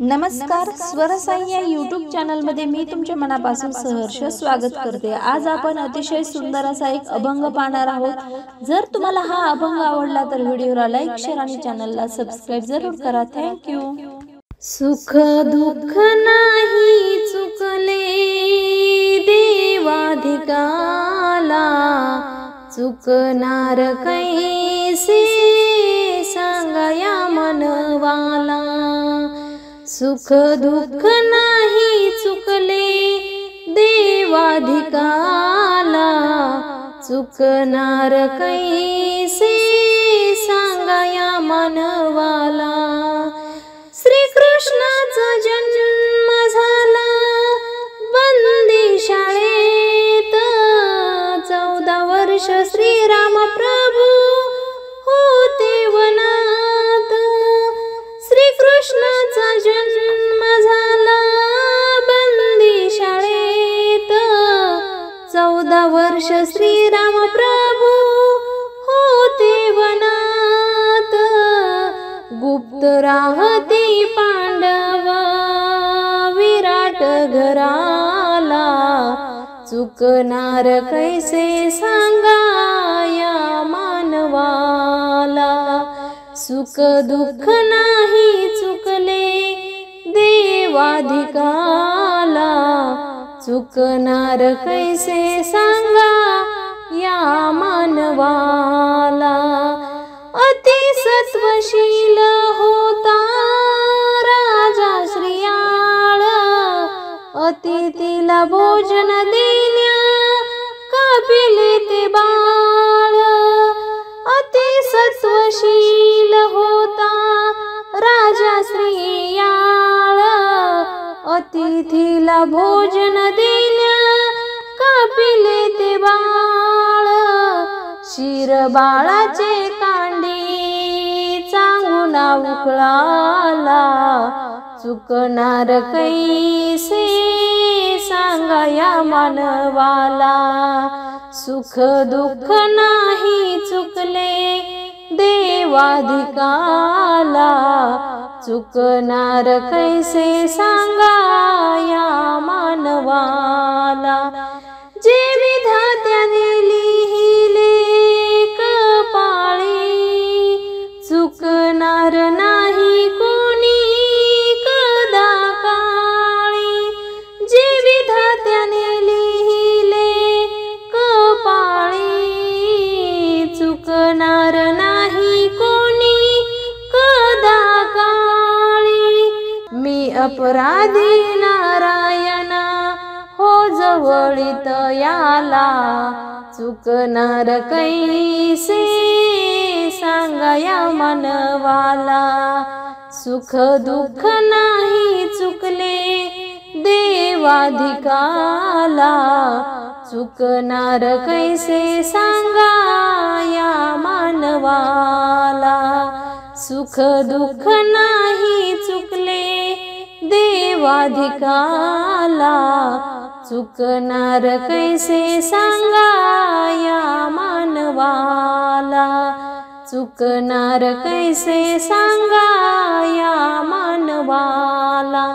नमस्कार, स्वरसाई या यूट्यूब चॅनलमध्ये मी तुमच्या मनापासून सहर्ष स्वागत करते। आज आपण अतिशय सुंदर असा एक अभंग पाहणार आहोत। जर तुम्हाला हा अभंग आवडला तर व्हिडिओला लाईक, शेअर आणि चॅनलला सबस्क्राइब जरूर करा। Thank you. सुख दुःख नाही चुकले देवाधिकाला, चुकणार कैसे सांगाया मनवाला। सुख दुःख नाही चुकले देवाधिकाला, चुकणार कैसे सांगाया मनवाला। श्री कृष्णाचा जन्म झाला बंदी शाळेत, 14 वर्ष श्रीराम प्रभू होते वनात। श्री कृष्णाचा जन्म झाला बंदी शाळेत, 14 वर्ष श्रीराम प्रभू होते वनात। गुप्त राहते पांडव विराट घराला, चुकणार कैसे सांगाया मानवाला। सुख दुःख नाही चुकले देवाधिकाला, चुकणार कैसे सांगा या मानवाला। अति सत्वशील होता राजा श्रियाळ, अतिथीला भोजन देण्या कापिले ते बाळ। अति सत्वशील होता राजा श्रियाळ, अतिथीला भोजन देण्या कापिले ते बाळ। शिर बाळाचे कांडी चांगून उकळाला, चुकणार कैसे सांगाया मानवाला। सुख दुःख नाही चुकले देवाधिकाला, चुकणार कैसे सांगाया मानवाला। जे विधात्याने लिहिले कपाळी, चुकणार नाही कोणी कदा काळी। जे विधात्याने लिहिले कपाळी, चुकणार नाही कोणी कदा काळी। मी अपराधी नारायणा हो जवळीत याला, चुकणार कैसे सांगाया मनवाला। सुख दुःख नाही चुकले देवाधिकाला, चुकणार कैसे सांगाया मानवाला। सुख दुःख नाही चुकले देवाधिकाला, चुकणार कैसे सांगाया मानवाला। चुकणार कैसे सांगाया मानवाला।